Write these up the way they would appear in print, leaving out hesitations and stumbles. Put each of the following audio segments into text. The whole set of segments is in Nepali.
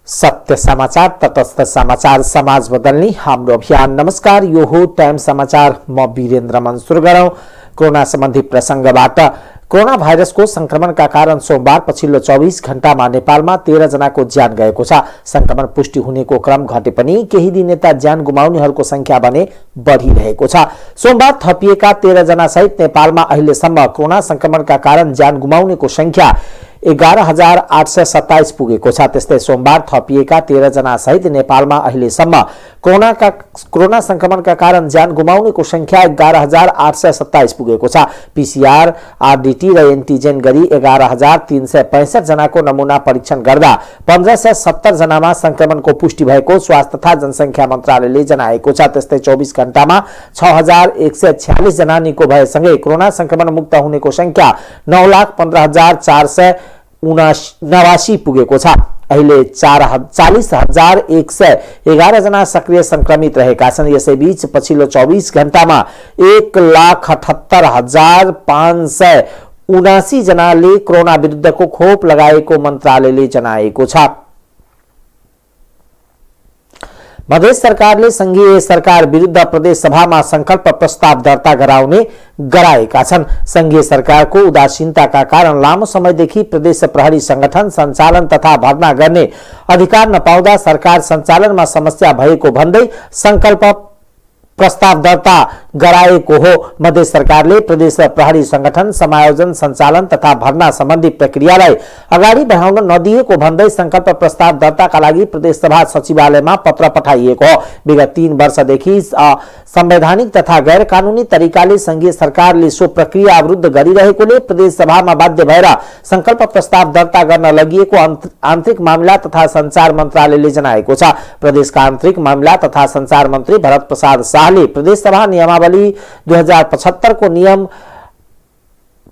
सत्य समाचार, तटस्थ समाचार, समाज बदल्ने हाम्रो अभियान। नमस्कार, यो हो टाइम समाचार। म वीरेन्द्र मन सुरु गरौं कोरोना सम्बन्धी प्रसंगबाट। कोरोना भाइरसको संक्रमणका कारण सोमबार पछिल्लो 24 घण्टामा नेपालमा 13 जनाको ज्यान गएको छ। संक्रमण पुष्टि हुनेको क्रम घटे पनि केही दिन यता ज्यान गुमाउनेहरूको संख्या भने बढिरहेको छ। सोमबार थपिएका 13 जना सहित नेपालमा अहिलेसम्म कोरोना संक्रमणका कारण ज्यान गुमाउनेको संख्या 11,827 पुगेको छ। त्यस्तै सोमबार थपिएका 13 जना सहित नेपालमा अहिलेसम्म कोरोना संक्रमणका कारण ज्यान गुमाउनेको संख्या 11,827 पुगेको छ। पीसीआर, आरडीटी र एन्टिजेन गरी 11,365 जनाको नमुना परीक्षण गर्दा 1,570 जनामा संक्रमणको पुष्टि भएको स्वास्थ्य तथा जनसंख्या मन्त्रालयले जनाएको छ। त्यस्तै 24 घण्टामा 6,146 जना निको भएसँगै कोरोना संक्रमण मुक्त हुनेको संख्या 9,15,489 पुगेको छ। अहिले 40,111 जना सक्रिय संक्रमित रहेका छन्। यसैबीच पछिल्लो 24 घण्टामा 1,78,579 जनाले कोरोना विरुद्धको खोप लगाएको मन्त्रालयले जनाएको छ। मधेस सरकारले संघीय सरकार विरुद्ध प्रदेश सभामा संकल्प प्रस्ताव दर्ता गराएका छन्। संघीय सरकारको उदासीनताका कारण लामो समयदेखि प्रदेश प्रहरी संगठन सञ्चालन तथा भर्ना गर्ने अधिकार नपाउँदा सरकार सञ्चालनमा समस्या भएको भन्दै संकल्प प्रस्ताव दर्ता गराएको हो। मधेस सरकारले प्रदेश प्रहरी संगठन समायोजन, सञ्चालन तथा भर्ना सम्बन्धी प्रक्रियालाई अगाडि बढाउन नदिएको भन्दै संकल्प प्रस्ताव दर्ताका लागि प्रदेश सभा सचिवालयमा पत्र पठाइएको हो। विगत 3 वर्षदेखि संवैधानिक तथा गैर कानूनी तरिकाले संघीय सरकारले सो प्रक्रिया अवरुद्ध गरिरहेकोले प्रदेश सभामा बाध्य भएर संकल्प प्रस्ताव दर्ता गर्न लगिएको आन्तरिक मामिला तथा सञ्चार मन्त्रालयले जनाएको छ। प्रदेशका आन्तरिक मामिला तथा सञ्चार मन्त्री भरत प्रसाद शाहले प्रदेश सभा नियमावली 2075 को नियम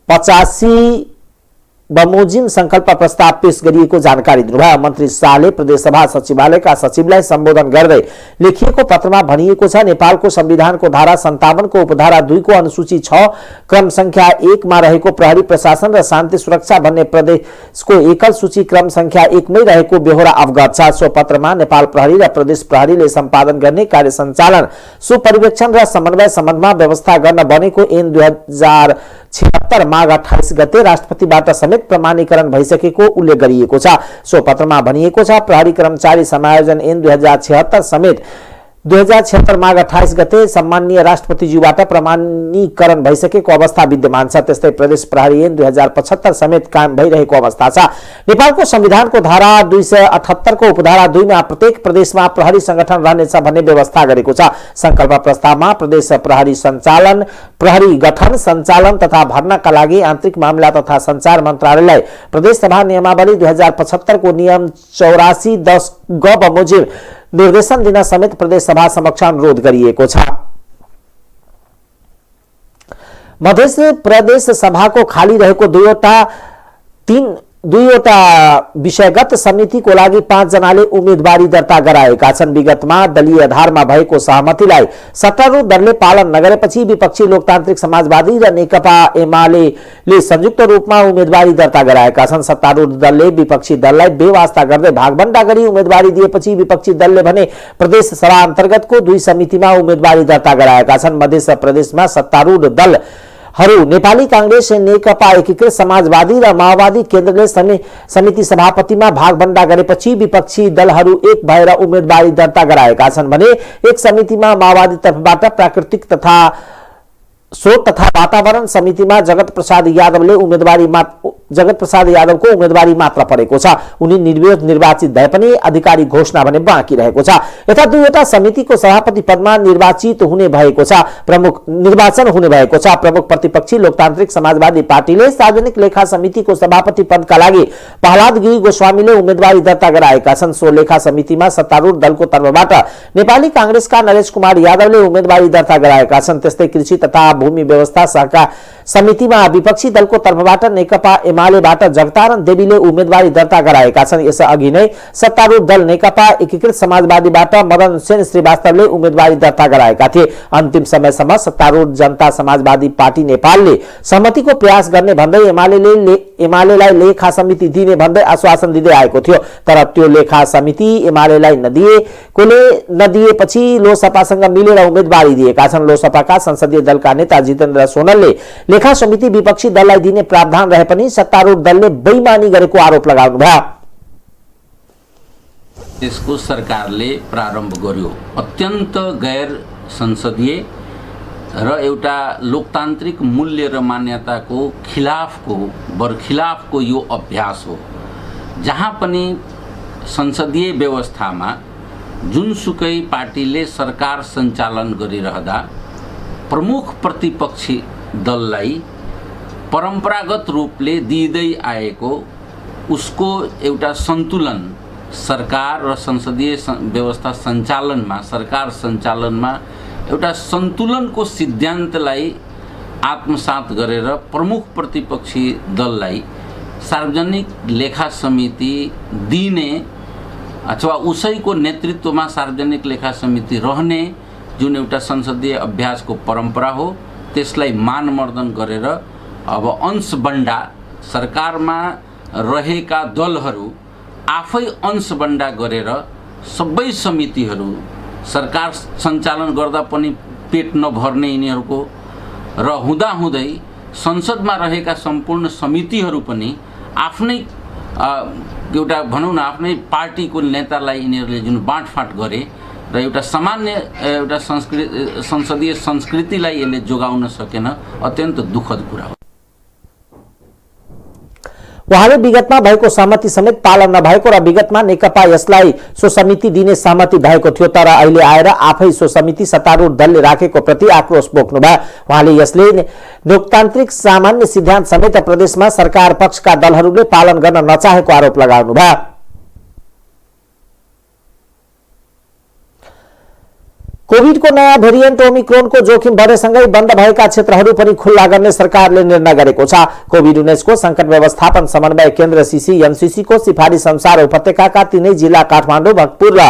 85 बमोजिम संकल्प प्रस्ताव पेश गरिएको जानकारी दिनुभयो। मन्त्री शाहले प्रदेश सभा सचिवालयका सचिवलाई सम्बोधन गर्दै लेखिएको पत्रमा भनिएको छ, नेपालको संविधानको धारा 57 को उपधारा 2 को अनुसूची 6 क्रम संख्या 1 मा रहेको प्रहरी प्रशासन र शान्ति सुरक्षा भन्ने प्रदेशको एकल सूची क्रम संख्या 1 मै रहेको बेहोरा अवगत छ। सो पत्रमा नेपाल प्रहरी र प्रदेश प्रहरीले सम्पादन गर्ने कार्य सञ्चालन, सुपरिवेक्षण र समन्वय सम्बन्धमा व्यवस्था गर्न बनेको ऐन 2076 माघ 28 गते राष्ट्रपतिबाट समेत प्रमाणीकरण भइसकेको उल्लेख गरिएको छ। सो पत्रमा भनिएको छ, प्रहरी कर्मचारी समायोजन ऐन 2076 समेत 2076 माघ 28 गते सम्माननीय राष्ट्रपतिज्यूबाट प्रमाणीकरण भइसकेको अवस्था विद्यमान छ। त्यस्तै प्रदेश प्रहरी ऐन 2075 समेत कायम भइरहेको अवस्था छ। नेपालको संविधानको धारा 278 को उपधारा 2 मा प्रत्येक प्रदेशमा प्रहरी संगठन रहनेछ भन्ने व्यवस्था गरेको छ। संकल्प प्रस्तावमा प्रदेश प्रहरी संचालन, प्रहरी गठन, सञ्चालन तथा भर्नाका लागि आन्तरिक मामिला तथा सञ्चार मन्त्रालयलाई प्रदेश सभा नियमावली 2075 को नियम 84(10) ग बमोजिम निर्देशन दिन समेत प्रदेश सभा समक्ष अनुरोध गरिएको छ। मध्य प्रदेश सभाको खाली रहेको दुईवटा विषयगत समितिको लागि 5 जनाले उम्मेदवारी दर्ता गराएका छन्। विगतमा दलीय आधारमा भएको सहमतिलाई सत्तारूढ दलले पालन नगरेपछि विपक्षी लोकतान्त्रिक समाजवादी र नेकपा एमाले संयुक्त रूपमा उम्मेदवारी दर्ता गराएका छन्। सत्तारूढ दलले विपक्षी दललाई बेवास्ता गर्दै भागभण्डा गरी उम्मेदवारी दिएपछि विपक्षी दलले भने प्रदेश सभा अन्तर्गतको 2 समितिमा उम्मेदवारी दर्ता गराएका छन्। मध्य प्रदेशमा सत्तारूढ दल नेपाली कांग्रेस, नेकपा एकीकृत समाजवादी र माओवादी केन्द्रले समिति सभापतिमा भागभण्डा गरेपछि विपक्षी दलहरू एक भएर उम्मेदवारी दर्ता गराएका छन् भने एक समितिमा माओवादी तर्फबाट प्राकृतिक तथा स्रोत तथा वातावरण समितिमा जगत प्रसाद यादवको उम्मेदवारी मात्र परेको छ। उनी निर्वाचित भए पनि अधिकारी घोषणा भने बाँकी रहेको छ। यता दुईवटा समितिको सभापति पदमा निर्वाचन हुने भएको छ। प्रमुख प्रतिपक्षी लोकतान्त्रिक समाजवादी पार्टीले सार्वजनिक लेखा समितिको सभापति पदका लागि प्रहलाद गिरी गोस्वामीले उम्मेदवारी दर्ता गराएका छन्। सो लेखा समितिमा सत्तारूढ दलको तर्फबाट नेपाली कांग्रेसका नरेश कुमार यादवले उम्मेदवारी दर्ता गराएका छन्। त्यस्तै कृषि तथा भूमि व्यवस्था सहकार समितिमा विपक्षी दलको तर्फबाट नेकपा एमालेबाट जगतारण देवीले उम्मेदवारी दर्ता गराएका छन्। यसअघि नै सत्तारूढ दल नेकपा एकीकृत समाजवादीबाट मदन सेन श्रीवास्तवले उम्मेदवारी दर्ता गराएका थिए। अन्तिम समयसम्म सत्तारूढ जनता समाजवादी पार्टी नेपालले सहमतिको प्रयास गर्ने भन्दै एमालेलाई लेखा समिति दिने भन्दै आश्वासन दिँदै आएको थियो। तर त्यो लेखा समिति एमालेलाई नदिएपछि लोसपासँग मिलेर उम्मेदवारी दिएका छन्। लोसपाका संसदीय दलका नेता जितेन्द्र सोनलले लेखा समिति विपक्षी दललाई दिने प्रावधान रहे पनि सत्तारूढ दलले बेइमानी गरेको आरोप लगाउनुभयो। त्यसको सरकारले प्रारम्भ गर्यो। अत्यन्त गैर संसदीय र एउटा लोकतान्त्रिक मूल्य र मान्यताको बरखिलाफको यो अभ्यास हो, जहाँ पनि संसदीय व्यवस्थामा जुनसुकै पार्टीले सरकार सञ्चालन गरिरहँदा प्रमुख प्रतिपक्षी दललाई परम्परागत रूपले दिँदै आएको उसको एउटा सन्तुलन सरकार र संसदीय व्यवस्था सञ्चालनमा, सरकार सञ्चालनमा एउटा सन्तुलनको सिद्धान्तलाई आत्मसात गरेर प्रमुख प्रतिपक्षी दललाई सार्वजनिक लेखा समिति दिने अथवा उसैको नेतृत्वमा सार्वजनिक लेखा समिति रहने जुन एउटा संसदीय अभ्यासको परम्परा हो, त्यसलाई मानमर्दन गरेर अब अंशबन्डा सरकारमा रहेका दलहरू आफै अंशबन्डा गरेर सबै समितिहरू सरकार सञ्चालन गर्दा पनि पेट नभर्ने यिनीहरूको र हुँदाहुँदै संसदमा रहेका सम्पूर्ण समितिहरू पनि आफ्नै एउटा भनौँ न आफ्नै पार्टीको नेतालाई यिनीहरूले जुन बाँडफाँड गरे र एउटा सामान्य एउटा संसदीय संस्कृतिलाई यसले जोगाउन सकेन, अत्यन्त दुःखद कुरा हो। उहाँले विगतमा भएको सहमति समेत पालन नभएको र विगतमा नेकपा यसलाई सो समिति दिने सहमति भएको थियो, तर अहिले आएर आफै सो समिति सत्तारूढ दलले राखेको प्रति आक्रोश पोख्नुभयो। उहाँले यसले लोकतान्त्रिक सामान्य सिद्धान्त समेत प्रदेशमा सरकार पक्षका दलहरूले पालन गर्न नचाहेको आरोप लगाउनुभयो। कोभिडको नयाँ भेरिएन्ट ओमिक्रोनको जोखिम बढेसँगै बन्द भएका क्षेत्रहरू पनि खुल्ला गर्ने सरकारले निर्णय गरेको छ। कोभिड-19 को संकट व्यवस्थापन समन्वय केन्द्र सीसीएमसीसी को सिफारिस अनुसार उपत्यकाका तीनै जिल्ला काठमाडौँ, भक्तपुर र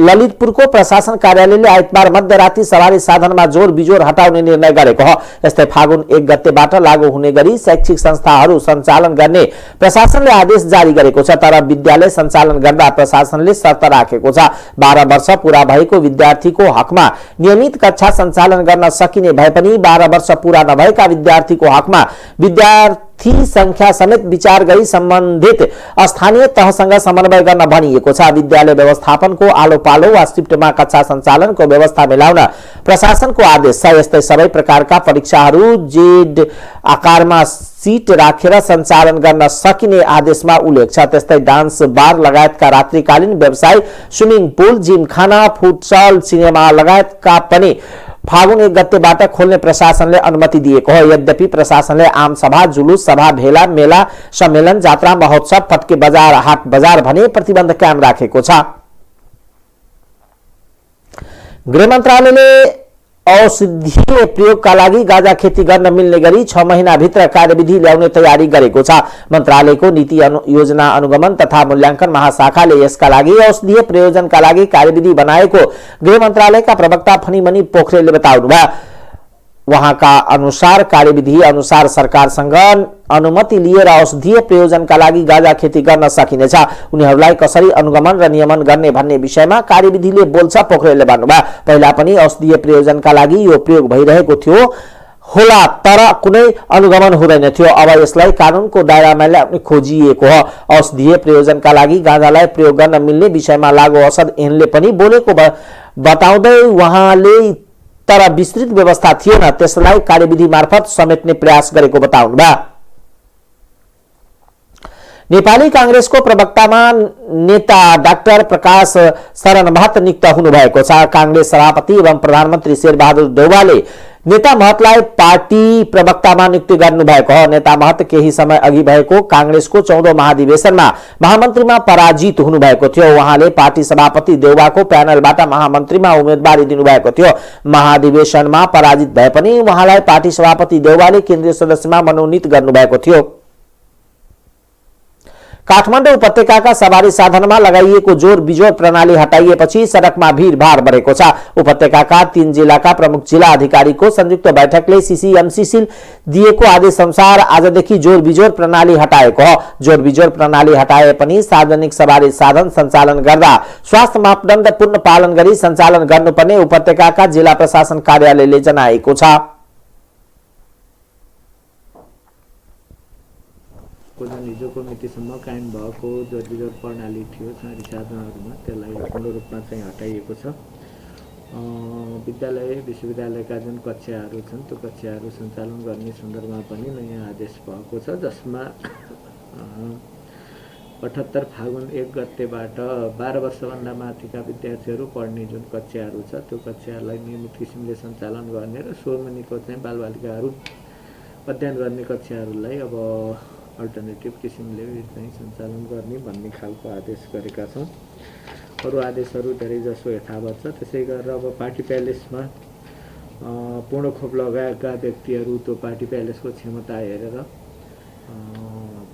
ललितपुरको प्रशासन कार्यालयले आइतबार मध्यराती सवारी साधनमा जोर बिजोर हटाउने निर्णय गरेको हो। यस्तै फागुन 1 गतेबाट लागू हुने गरी शैक्षिक संस्थाहरू सञ्चालन गर्ने प्रशासनले आदेश जारी गरेको छ। तर विद्यालय सञ्चालन गर्दा प्रशासनले शर्त राखेको छ। 12 वर्ष पूरा भएको विद्यार्थी को हकमा नियमित कक्षा सञ्चालन गर्न सकिने भए पनि 12 वर्ष पूरा नभएका विद्यार्थीको हकमा विद्यार्थी संख्या समेत विचार गरी सम्बन्धित स्थानीय तहसँग समन्वय गर्न भनिएको छ। विद्यालय व्यवस्थापनको आलो पालो वा शिफ्टमा कक्षा सञ्चालनको व्यवस्था मिलाउन प्रशासनको आदेश छ। यस्तै सबै प्रकारका परीक्षाहरू जेड आकारमा सीट राखेर सञ्चालन गर्न सकिने आदेशमा उल्लेख छ। त्यस्तै डान्स बार लगायतका रात्रिकालीन व्यवसाय, स्विमिङ पुल, जिम खाना, फुटसल, सिनेमा लगायतका पनि फागुन 1 गतेबाट खोल्ने प्रशासनले अनुमति दिएको हो। यद्यपि प्रशासनले आम सभा, जुलुस, सभा, भेला, मेला, सम्मेलन, जात्रा, महोत्सव, फटके बजार, हाट बजार भने प्रतिबन्ध कायम राखेको छ। गृह मन्त्रालयले औषधीय प्रयोगका लागि गाँजा खेती गर्न मिल्ने गरी 6 महिनाभित्र कार्यविधि ल्याउने तयारी गरेको छ। मन्त्रालयको नीति योजना अनुगमन तथा मूल्याङ्कन महाशाखाले यसका लागि औषधीय प्रयोजनका लागि कार्यविधि बनाएको गृह मन्त्रालयका प्रवक्ता फणिमणि पोखरेलले बताउनुभयो। वहाँका अनुसार कार्यविधि अनुसार सरकारसँग अनुमति लिएर औषधीय प्रयोजनका लागि गाँजा खेती गर्न सकिनेछ। उनीहरूलाई कसरी अनुगमन र नियमन गर्ने भन्ने विषयमा कार्यविधिले बोल्छ, पोखरेलले भन्नुभयो। पहिला पनि औषधीय प्रयोजनका लागि यो प्रयोग भइरहेको थियो होला, तर कुनै अनुगमन हुँदैन थियो। अब यसलाई कानुनको दायरामा ल्याउने खोजिएको हो। औषधीय प्रयोजनका लागि गाँजालाई प्रयोग गर्न मिल्ने विषयमा लागू औषध ऐनले पनि बोलेको बताउँदै उहाँले तर विस्तृत व्यवस्था थिएन, त्यसलाई कार्यविधि मार्फत समेट्ने प्रयास गरेको बताउनुभयो। नेपाली कांग्रेसको प्रवक्तामा नेता डाक्टर प्रकाश शरण महत नियुक्त हुनुभएको छ। कांग्रेस सभापति एवं प्रधानमन्त्री शेरबहादुर देउवाले नेता महतलाई पार्टी प्रवक्तामा नियुक्ति गर्नुभएको हो। नेता महत केही समय अघि भएको कांग्रेसको 14औं महाधिवेशनमा महामन्त्रीमा पराजित हुनुभएको थियो। उहाँले पार्टी सभापति देउवाको प्यानलबाट महामन्त्रीमा उम्मेदवारी दिनुभएको थियो। महाधिवेशनमा पराजित भए पनि उहाँलाई पार्टी सभापति देउवाले केन्द्रीय सदस्यमा मनोनित गर्नुभएको थियो। काठमाडौँ उपत्यकाका सवारी साधनमा लगाइएको जोर बिजोर प्रणाली हटाइएपछि सडकमा भीडभाड बढेको छ। उपत्यकाका 3 जिल्लाका प्रमुख जिल्ला अधिकारीको संयुक्त बैठकले सीसीएमसीसी दिएको आदेश अनुसार आजदेखि जोर बिजोर प्रणाली हटाएको हो। जोर बिजोर प्रणाली हटाए पनि सार्वजनिक सवारी साधन सञ्चालन गर्दा स्वास्थ्य मापदण्ड पूर्ण पालन गरी सञ्चालन गर्नुपर्ने उपत्यकाका जिल्ला प्रशासन कार्यालयले जनाएको छ। हिजोको मितिसम्म कायम भएको जोर बिजोर प्रणाली थियो सवारी साधनहरूमा, त्यसलाई पूर्ण रूपमा चाहिँ हटाइएको छ। विद्यालय विश्वविद्यालयका जुन कक्षाहरू छन् त्यो कक्षाहरू सञ्चालन गर्ने सन्दर्भमा पनि नयाँ आदेश भएको छ, जसमा 78 फागुन 1 गतेबाट 12 वर्षभन्दा माथिका विद्यार्थीहरू पढ्ने जुन कक्षाहरू छ त्यो कक्षाहरूलाई नियमित किसिमले सञ्चालन गर्ने र 16 मुनिको चाहिँ बालबालिकाहरू अध्ययन गर्ने कक्षाहरूलाई अब अल्टरनेटिभ किसिमले चाहिँ सञ्चालन गर्ने भन्ने खालको आदेश गरेका छौँ। अरू आदेशहरू धेरैजसो यथावत छ। त्यसै गरेर अब पार्टी प्यालेसमा पूर्ण खोप लगाएका व्यक्तिहरू त्यो पार्टी प्यालेसको क्षमता हेरेर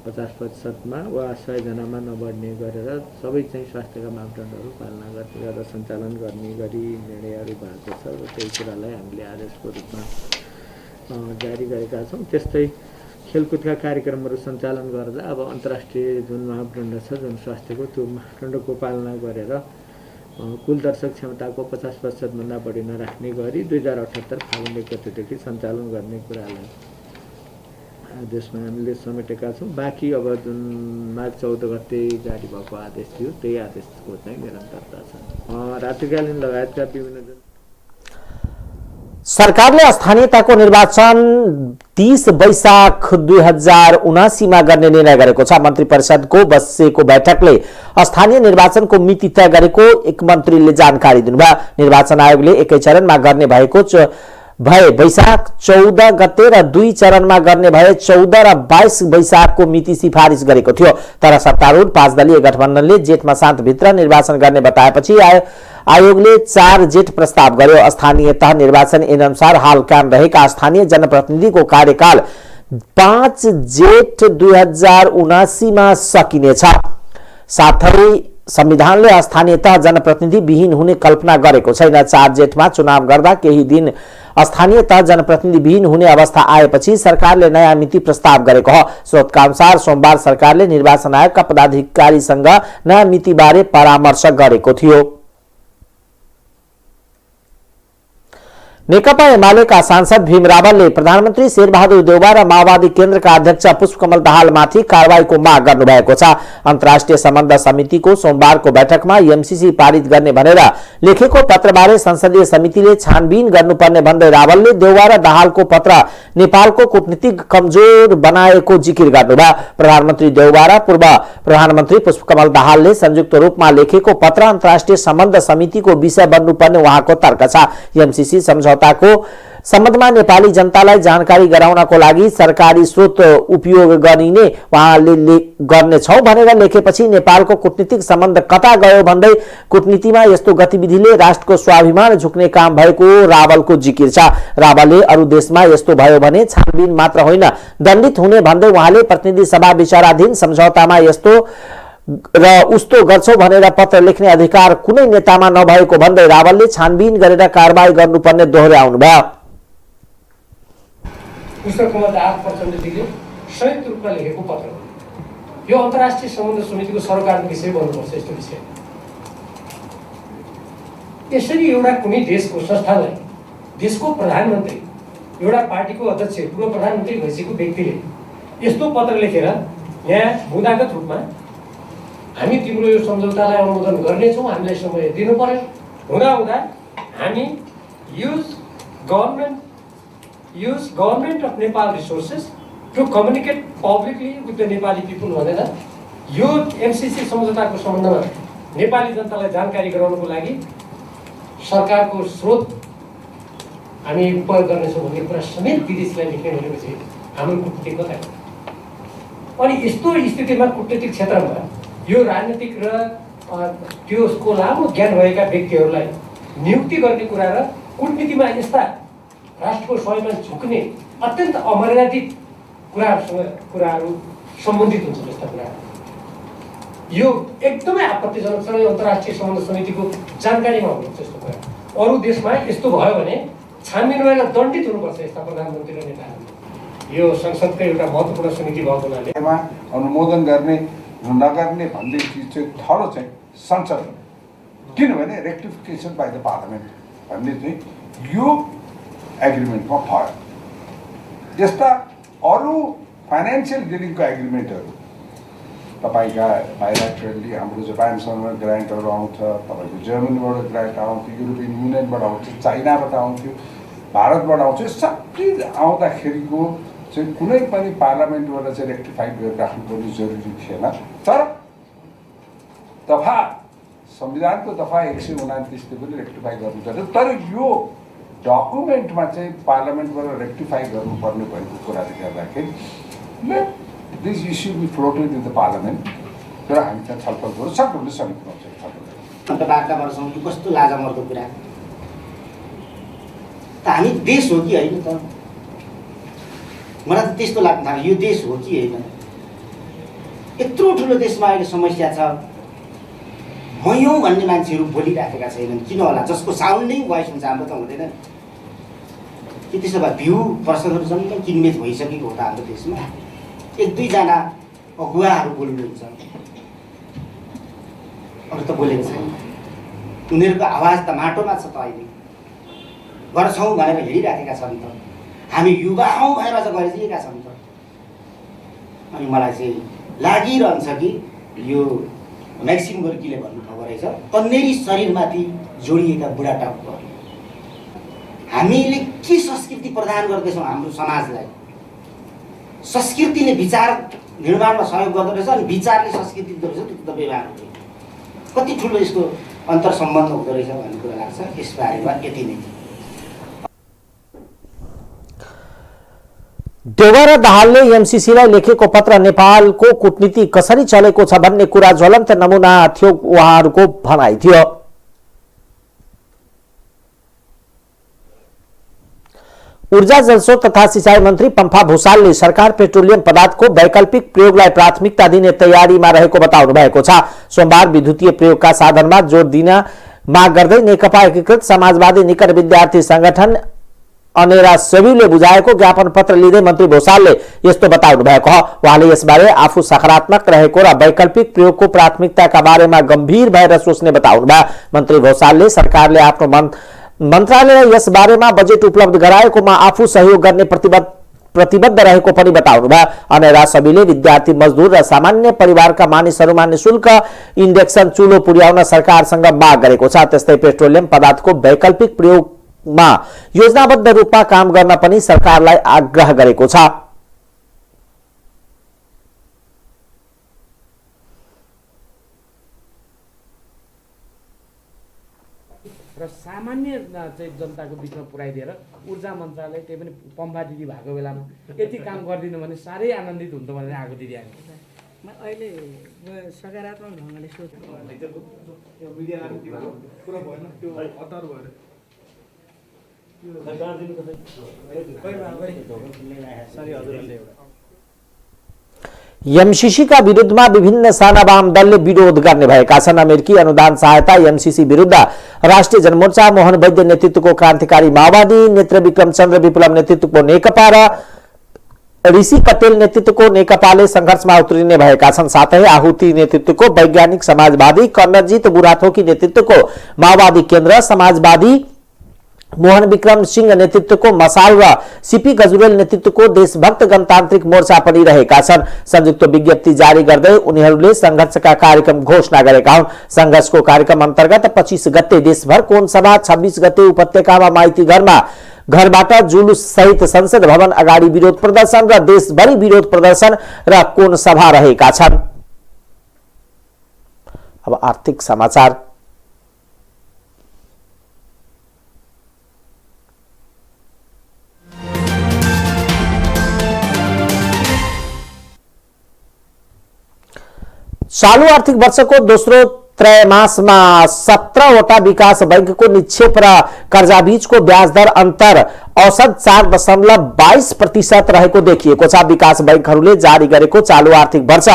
50%मा वा 100 जनामा नबढ्ने गरेर सबै चाहिँ स्वास्थ्यका मापदण्डहरू पालना गरेर सञ्चालन गर्ने गरी निर्णयहरू भएको छ र त्यही कुरालाई हामीले आदेशको रूपमा जारी गरेका छौँ। त्यस्तै खेलकुदका कार्यक्रमहरू सञ्चालन गर्दा अब अन्तर्राष्ट्रिय जुन मापदण्ड छ जुन स्वास्थ्यको त्यो मापदण्डको पालना गरेर कुल दर्शक क्षमताको 50% भन्दा बढी नराख्ने गरी 2078 फागुन 1 गतेदेखि सञ्चालन गर्ने कुरालाई आदेशमा हामीले समेटेका छौँ। बाँकी अब जुन माघ 14 गते जारी भएको आदेश थियो त्यही आदेशको चाहिँ निरन्तरता छ। रात्रिकालीन लगायतका विभिन्न जुन सरकारले स्थानीयताको निर्वाचन 30 वैशाख 2079 मा गर्ने निर्णय गरेको छ। मन्त्री परिषदको बसेको बैठकले स्थानीय निर्वाचनको मिति तय गरेको एक मन्त्रीले जानकारी दिनुभयो। निर्वाचन आयोगले एकै चरणमा गर्ने भए वैशाख 14 गते र 2 चरणमा गर्ने भए 14 र 22 वैशाखको मिति सिफारिस गरेको थियो। तर सत्तारूढ 5 दलीय गठबन्धनले जेठ मसान्तभित्र निर्वाचन गर्ने बताएपछि आयोगले 4 जेठ प्रस्ताव गर्यो। स्थानीय तह निर्वाचन अनुसार हाल कायम रहेका स्थानीय जनप्रतिनिधिको कार्यकाल 5 जेठ 2079 मा सकिनेछ। साथै संविधानले स्थानीय तह जनप्रतिनिधि विहीन हुने कल्पना गरेको छैन। 4 जेठमा चुनाव गर्दा केही दिन स्थानीय तह जनप्रतिनिधि विहीन हुने अवस्था आएपछि सरकारले नयाँ मिति प्रस्ताव गरेको हो। स्रोतका अनुसार सोमबार सरकारले निर्वाचन आयोगका पदाधिकारीसँग नयाँ मितिबारे परामर्श गरेको थियो। नेकपा एमालेका सांसद भीम रावलले प्रधानमन्त्री शेरबहादुर देउवा र माओवादी केन्द्रका अध्यक्ष पुष्पकमल दाहालमाथि कारबाहीको माग गर्नुभएको छ। अन्तर्राष्ट्रिय सम्बन्ध समितिको सोमबारको बैठकमा एमसीसी पारित गर्ने भनेर लेखेको पत्रबारे संसदीय समितिले छानबिन गर्नुपर्ने भन्दै रावलले देउवा र दाहालको पत्र नेपालको कूटनीतिक कमजोर बनाएको जिकिर गर्नुभयो। प्रधानमन्त्री देउवा र पूर्व प्रधानमन्त्री पुष्पकमल दाहालले संयुक्त रूपमा लेखेको पत्र अन्तर्राष्ट्रिय सम्बन्ध समितिको विषय बन्नुपर्ने उहाँको तर्क छ। एमसीसी सम्झौताको सम्बन्धमा नेपाली जनतालाई जानकारी गराउनको लागि सरकारी स्रोत उपयोग गरिने उहाँले गर्नेछौं भनेर लेखेपछि नेपालको कूटनीतिक सम्बन्ध कता गयो भन्दै कूटनीतिमा यस्तो गतिविधिले राष्ट्रको स्वाभिमान झुक्ने काम भएको रावलको जिकिर छ। रावलले अरू देशमा यस्तो भयो भने छानबिन मात्र होइन दण्डित हुने भन्दै उहाँले प्रतिनिधि सभा विचाराधीन सम्झौतामा यस्तो र उस्तो गर्छौ भनेर पत्र लेख्ने अधिकार कुनै नेतामा नभएको भन्दै रावलले छानबिन गरेर कारबाही गर्नुपर्ने दोहोर्याउनु भयो। पुष्पकमल दाहाल प्रचण्डजीले संयुक्त रूपमा लेखेको पत्र हो। यो अन्तर्राष्ट्रिय सम्बन्ध समितिको सरकारको विषय बन्नुपर्छ। यस्तो विषय यसरी एउटा कुनै देशको संस्थालाई देशको प्रधानमन्त्री एउटा पार्टीको अध्यक्ष पूर्व प्रधानमन्त्री भइसकेको व्यक्तिले यस्तो पत्र लेखेर यहाँ बुदागत रूपमा हामी तिम्रो यो सम्झौतालाई अनुमोदन गर्नेछौँ, हामीलाई समय दिनु पर्यो, हुँदा हामी use government of Nepal resources to communicate publicly with the Nepali people भनेर यो एमसीसी सम्झौताको सम्बन्धमा नेपाली जनतालाई जानकारी गराउनको लागि सरकारको स्रोत हामी प्रयोग गर्नेछौँ भन्ने कुरा समेत विदेशलाई लेख्ने भनेपछि हाम्रो कूटनीतिक कता हो। अनि यस्तो स्थितिमा कूटनीतिक क्षेत्रमा यो राजनीतिक र त्यसको लामो ज्ञान भएका व्यक्तिहरूलाई नियुक्ति गर्ने कुरा र कूटनीतिमा यस्ता राष्ट्रको स्वाभिमान झुक्ने अत्यन्त अमर्यादित कुराहरू सम्बन्धित हुन्छ। जस्ता कुरा यो एकदमै आपत्तिजनक छ। यो अन्तर्राष्ट्रिय सम्बन्ध समितिको जानकारीमा हुनुहुन्छ यस्तो कुरा। अरू देशमा यस्तो भयो भने छानबिन गरेर दण्डित हुनुपर्छ यस्ता प्रधानमन्त्री र नेताहरू। यो संसदको एउटा महत्त्वपूर्ण समिति भएको हुनाले अनुमोदन गर्ने नगर्ने भन्ने चिज चाहिँ थलो चाहिँ संसद, किनभने रेक्टिफिकेसन बाई द पार्लियामेन्ट भन्ने चाहिँ यो एग्रिमेन्टमा भयो। यस्ता अरू फाइनेन्सियल डिलिङको एग्रिमेन्टहरू तपाईँका बाइल्याटरली हाम्रो जापानसँग ग्रान्टहरू आउँछ, तपाईँको जर्मनीबाट ग्रान्ट आउँथ्यो, युरोपियन युनियनबाट आउँछ, चाइनाबाट आउँथ्यो, भारतबाट आउँछ। सबै आउँदाखेरिको चाहिँ कुनै पनि पार्लियामेन्टबाट चाहिँ रेक्टिफाइड गरिराख्नुपर्ने जरुरी थिएन। तर दफा संविधानको दफा 129ले पनि रेक्टिफाई गर्नुपर्छ। तर यो डकुमेन्टमा चाहिँ पार्लियामेन्टबाट रेक्टिफाई गर्नुपर्ने भएको कुराले गर्दाखेरि this issue be floated in the parliament र हामी त्यहाँ छलफल गर्नु सक्नुहुने समितिमा चाहिँ छलफल गर्छौँ। कस्तो लाजमर्दो कुरा त। हामी देश हो कि होइन त? मलाई त त्यस्तो लाग्न थाल्यो, यो देश हो कि होइन? यत्रो ठुलो देशमा अहिले समस्या छ, मयौँ भन्ने मान्छेहरू बोलिराखेका छैनन्। किन होला? जसको साउन्डिङ भोइस हुन्छ हाम्रो त हुँदैन कि? त्यसो भए भ्यू पर्सनहरू जम्मै किनमेच भइसकेको हो त हाम्रो देशमा। एक दुईजना अगुवाहरू बोल्नुहुन्छ, अरू त बोलेको छैन। उनीहरूको आवाज त माटोमा छ त। अहिले गर्छौँ भनेर हिँडिराखेका छन् त। हामी युवा हौँ भनेर अझ गरिदिएका छन् त। अनि मलाई चाहिँ लागिरहन्छ कि यो म्याक्सिम गोर्कीले भन्नुभएको रहेछ, कन्नेरी शरीरमाथि जोडिएका बुढाटाउकोहरू। हामीले के संस्कृति प्रदान गर्दैछौँ हाम्रो समाजलाई? संस्कृतिले विचार निर्माणमा सहयोग गर्दो रहेछ अनि विचारले संस्कृति दिँदो रहेछ। त्यो त व्यवहार हो। कति ठुलो यसको अन्तर सम्बन्ध हुँदो रहेछ भन्ने कुरा लाग्छ। यसबारेमा यति नै। देउवा र दाहालले एमसीसीलाई लेखेको पत्र नेपालको कूटनीति कसरी चलेको छ भन्ने कुरा ज्वलन्त नमुना थियो उहाँहरूको भनाइ थियो। ऊर्जा जलस्रोत तथा सिंचाई मन्त्री पम्फा भूषालले सरकार पेट्रोलियम पदार्थको वैकल्पिक प्रयोगलाई प्राथमिकता दिने तयारीमा रहेको बताउनु भएको छ। सोमबार विद्युतीय प्रयोगका साधनमा जोड दिन माग गर्दै नेकपा एकीकृत समाजवादी निकट विद्यार्थी संगठन अनेरा सेवीले बुझाएको ज्ञापन पत्र लिँदै मन्त्री भूषालले यस्तो बताउनु भएको हो। उहाँले यसबारे आफू सकारात्मक रहेको र वैकल्पिक प्रयोगको प्राथमिकताका बारेमा गम्भीर भएर सोच्ने बताउनु भयो। मन्त्री भूषालले सरकारले आफ्नो मन्त्रालयलाई यस बारेमा बजेट उपलब्ध गराएकोमा आफू सहयोग गर्ने प्रतिबद्ध रहेको पनि बताउनु भयो। अनेरा सबैले विद्यार्थी, मजदुर र सामान्य परिवारका मानिसहरूमा निशुल्क इन्डेक्सन चुलो पुर्याउन सरकारसँग माग गरेको छ। त्यस्तै पेट्रोलियम पदार्थको वैकल्पिक प्रयोगमा योजनाबद्ध रूपमा काम गर्न पनि सरकारलाई आग्रह गरेको छ। र सामान्य चाहिँ जनताको बिचमा पुर्याइदिएर ऊर्जा मन्त्रालय त्यही पनि पम्फा दिदी भएको बेलामा यति काम गरिदिनु भने साह्रै आनन्दित हुन्थ्यो भनेर आएको दिदी हामी अहिले सकारात्मक ढङ्गले एमसीसी का विरुद्धमा विभिन्न साना वाम दलले विरोध गर्ने भएका छन्। अमेरिकी अनुदान सहायता एमसीसी विरुद्ध राष्ट्रिय जनमोर्चा, मोहन वैद्य नेतृत्वको क्रान्तिकारी माओवादी, नेत्र विक्रम चन्द्र विप्लव नेतृत्वको नेकपा र ऋषि कटेल नेतृत्वको नेकपाले संघर्षमा उत्रिने भएका छन्। साथै आहुति नेतृत्वको वैज्ञानिक समाजवादी, कर्णजित बुढाथोकी नेतृत्वको माओवादी केन्द्र, समाजवादी मोहन विक्रम सिंह नेतृत्वको मसाल र सीपी गजुरेल नेतृत्वको देशभक्त गणतान्त्रिक मोर्चा पनि रहेका छन्। संयुक्त विज्ञप्ति जारी गर्दै उनीहरूले संघर्षका कार्यक्रम घोषणा गरेका हुन्। संघर्षको कार्यक्रम अन्तर्गत 25 गते देशभर कोन सभा, 26 गते उपत्यकामा माइती घरबाट जुलुस सहित संसद भवन अगाडि विरोध प्रदर्शन र देशभरि विरोध प्रदर्शन र कोन सभा रहेका छन्। अब आर्थिक समाचार। चालू आर्थिक वर्षको दोस्रो त्रैमासमा 17वटा विकास बैंकको निक्षेप र कर्जा बीचको ब्याज दर अन्तर औसत 4.22% रहेको देखिएको छ। विकास बैंकहरूले जारी गरेको चालू आर्थिक वर्ष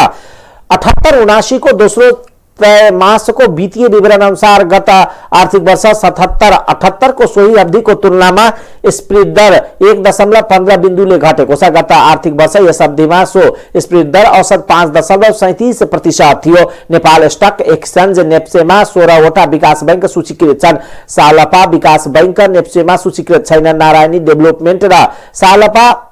78-79 को दोस्रो त्रैमासको वित्तीय विवरण अनुसार गत आर्थिक वर्ष 77-78 को सोही अवधिको तुलनामा स्फीत दर 1.15 बिन्दुले घटेको छ। गत आर्थिक वर्ष यस अवधिमा सो स्फीत दर औसत 5.37% थियो। नेपाल स्टक एक्सचेन्ज नेप्सेमा 16 वटा विकास बैंक सूचीकृत छन्। सालपा विकास बैंक नेप्सेमा सूचीकृत छैन। नारायणी डेभलपमेन्ट र सालपा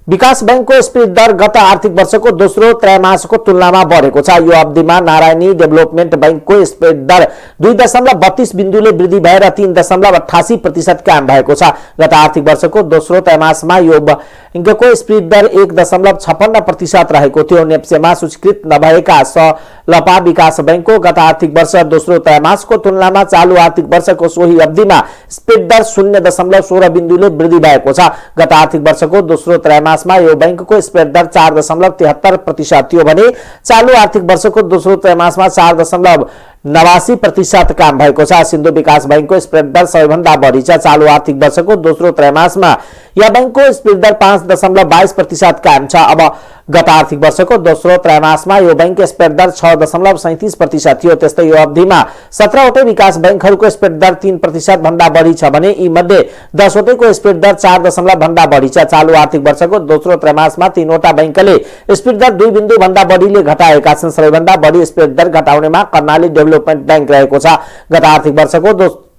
विकास बैंकको स्फीत दर गत आर्थिक वर्षको दोस्रो त्रैमासको तुलनामा बढेको छ। यो अवधिमा नारायणी डेभलपमेन्ट बैंकको स्फीत दर 2.32 बिन्दुले वृद्धि भएर 3.88% कायम भएको छ। गत आर्थिक वर्षको दोस्रो त्रैमासमा यो बैंकको स्फीत दर 1.56% रहेको थियो। नेप्सेमा सूचीकृत नभएका सालपा विकास बैंकको गत आर्थिक वर्ष दोस्रो त्रैमासको तुलनामा चालू आर्थिक वर्षको सोही अवधिमा स्फीत दर 0.16 बिन्दुले वृद्धि भएको छ। गत आर्थिक वर्षको दोस्रो त्रैमासमा यो बैंकको स्फीत दर 4.73% थियो भने चालू आर्थिक वर्षको दोस्रो त्रैमासमा 4.89% काम भएको छ। सिन्धु विकास बैंकको स्फीत दर सबैभन्दा बढी छ। चालू आर्थिक वर्षको दोस्रो त्रैमासमा या बैंकको स्फीत दर 5.22% कायम छ। अब गत आर्थिक वर्षको दोस्रो त्रैमासमा यो बैंक स्फीत दर 6.37% थियो। त्यस्तै यो अवधिमा 17 वटै विकास बैंकहरूको स्फीत दर 3% भन्दा बढी छ भने यी मध्ये 10 वटैको स्फीत दर 4 भन्दा बढी छ। चालू आर्थिक वर्षको दोस्रो त्रैमासमा 3 वटा बैंकले स्फीत दर 2 बिन्दु भन्दा बढीले घटाएका छन्। सबैभन्दा बढी स्फीत दर घटाउनेमा कर्णाली डेभलपमेन्ट बैंक रहेको छ। गत आर्थिक वर्षको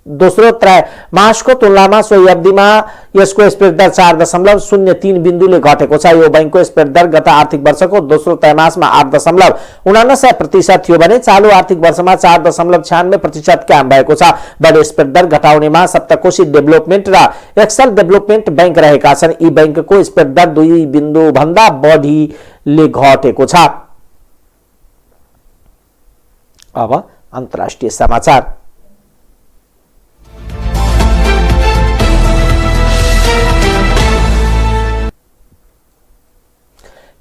दोस्रो त्रैमासको तुलनामा सोही अवधिमा यसको स्फीत दर 4.03 बिन्दुले घटेको छ। यो बैंकको स्फीत दर गत आर्थिक वर्षको दोस्रो त्रैमासमा 8.79% थियो भने चालू आर्थिक वर्षमा 4.96% कायम भएको छ। बढी स्फीत दर घटाउनेमा सप्तकोशी डेभलपमेन्ट र एक्सल डेभलपमेन्ट बैंक रहेका छन्। यी बैंकको स्फीत दर 2 बिन्दु भन्दा बढीले घटेको छ। अब अन्तर्राष्ट्रिय समाचार।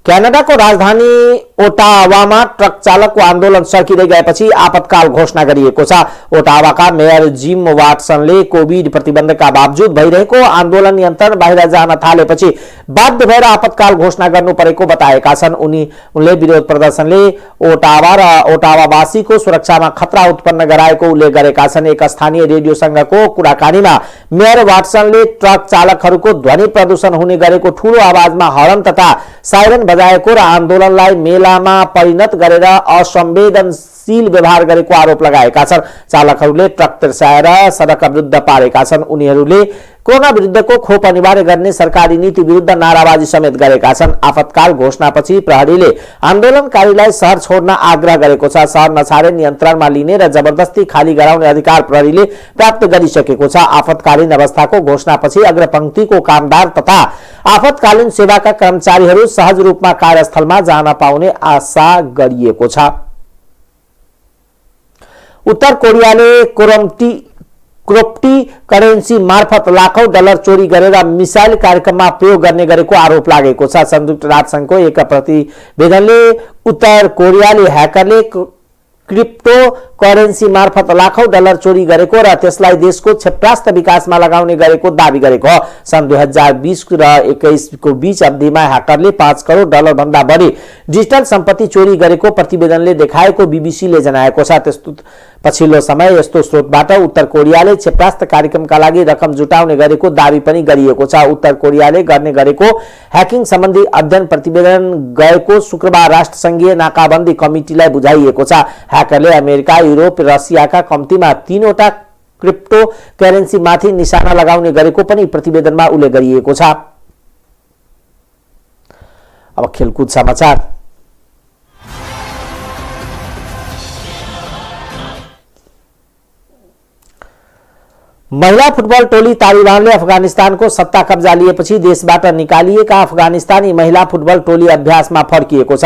क्यानाडाको राजधानी ओटावामा ट्रक चालकको आन्दोलन सकिँदै गएपछि आपतकाल घोषणा गरिएको छ। ओटावाका मेयर जिम वाटसनले कोभिड प्रतिबन्धका बावजुद भइरहेको आन्दोलन नियन्त्रण बाहिर जान थालेपछि बाध्य भएर आपतकाल घोषणा गर्नु परेको बताएका छन्। उनले विरोध प्रदर्शनले ओटावा र ओटावावासीको सुरक्षामा खतरा उत्पन्न गराएको उल्लेख गरेका छन्। एक स्थानीय रेडियोसँगको कुराकानीमा मेयर वाटसनले ट्रक चालकहरूको ध्वनि प्रदूषण हुने गरेको ठूलो आवाजमा हर्न तथा साइरन बजाएको र आन्दोलनलाई मेलामा परिणत गरेर असंवेदनशील व्यवहार गरेको आरोप लगाएका छन्। चालकहरूले ट्रक तिर्साएर सडक अवरुद्ध पारेका छन्। उनीहरूले कोरोना विरुद्धको खोप अनिवार्य गर्ने सरकारी नीति विरुद्ध नाराबाजी समेत गरेका छन्। आपतकाल घोषणापछि प्रहरीले आन्दोलनकारीलाई शहर छोड्न आग्रह गरेको छ। शहर नछाडे नियन्त्रणमा लिने र जबरजस्ती खाली गराउने अधिकार प्रहरीले प्राप्त गरिसकेको छ। आपतकालीन अवस्थाको घोषणापछि अग्रपंक्तिको कामदार तथा आपतकालीन सेवाका कर्मचारीहरू सहज रूपमा कार्यस्थलमा जान पाउने आशा गरिएको छ। उत्तर कोरियाले क्रिप्टो करेन्सी मार्फत लाखौं डलर चोरी गरेर मिसाइल कार्यक्रममा प्रयोग गर्ने गरेको आरोप लागेको छ। संयुक्त राष्ट्रसङ्घको एक प्रतिवेदनले उत्तर कोरियाले ह्याकरले क्रिप्टो करेन्सी मार्फत लाखौं डलर चोरी गरेको र त्यसलाई देशको क्षेत्रस्थ विकासमा लगाउने गरेको दावी गरेको हो। सन् 2020 र 21 को बीच अवधिमा ह्याकरले 5 करोड डलर भन्दा बढी डिजिटल सम्पत्ति चोरी गरेको प्रतिवेदनले देखाएको बीबीसीले जनाएको छ। त्यस्तो पछिल्लो समय यस्तो स्रोतबाट उत्तर कोरियाले क्षेत्रस्थ कार्यक्रमका लागि रकम जुटाउने गरेको दावी पनि गरिएको छ। उत्तर कोरियाले गर्ने गरेको ह्याकिङ सम्बन्धी अध्ययन प्रतिवेदन गएको शुक्रबार राष्ट्रसङ्घीय नाकाबन्दी कमिटीलाई बुझाइएको छ। ह्याकरले अमेरिका, युरोप, रसियाका कम्तीमा 3 वटा क्रिप्टो करेन्सी माथि निशाना लगाउने गरेको पनि प्रतिवेदनमा उल्लेख गरिएको छ। अब खेलकुद समाचार। महिला फुटबल टोली तालिबानले अफगानिस्तानको सत्ता कब्जा लिएपछि देशबाट निकालिएका अफगानिस्तानी महिला फुटबल टोली अभ्यासमा फर्किएको छ।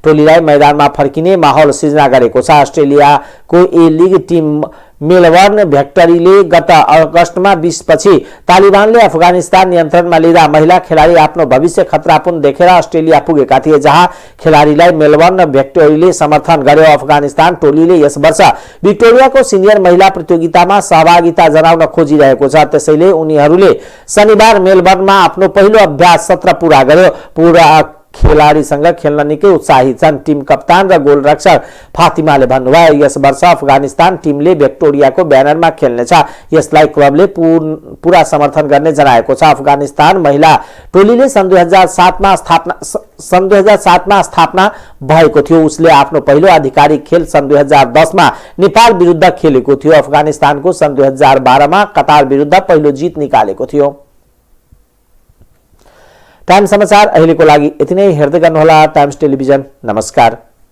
टोलीलाई मैदानमा फर्किने माहौल सिर्जना गरेको छ। अस्ट्रेलियाको ए लिग टिम मेलबर्न भ्याक्टरीले गत अगस्टमा 20 पछि तालिबानले अफगानिस्तान नियन्त्रणमा लिँदा महिला खेलाडी आफ्नो भविष्य खतरापूर्ण देखेर अस्ट्रेलिया पुगेका थिए, जहाँ खेलाडीलाई मेलबर्न भ्याक्टरीले समर्थन गर्यो। अफगानिस्तान टोलीले यस वर्ष विक्टोरियाको सिनियर महिला प्रतियोगितामा सहभागिता जनाउन खोजिरहेको छ। त्यसैले उनीहरूले शनिबार मेलबर्नमा आफ्नो पहिलो अभ्यास सत्र पूरा गर्यो। पूरा खेलाडीसँग खेल्न निकै उत्साहित छन्। टिम कप्तान र गोलरक्षक फातिमाले भन्नुभयो, यस वर्ष अफगानिस्तान टिमले भिक्टोरियाको ब्यानरमा खेल्नेछ। यसलाई क्लबले पूरा समर्थन गर्ने जनाएको छ। अफगानिस्तान महिला टोलीले सन् 2007 मा स्थापना भएको थियो। उसले आफ्नो पहिलो आधिकारिक खेल सन् 2010 मा नेपाल विरुद्ध खेलेको थियो। अफगानिस्तानको सन् 2012 मा कतार विरुद्ध पहिलो जित निकालेको थियो। टाइम्स समाचार अहिलेको लागि यति नै। हेर्दै गर्नुहोला टाइम्स टेलिभिजन। नमस्कार।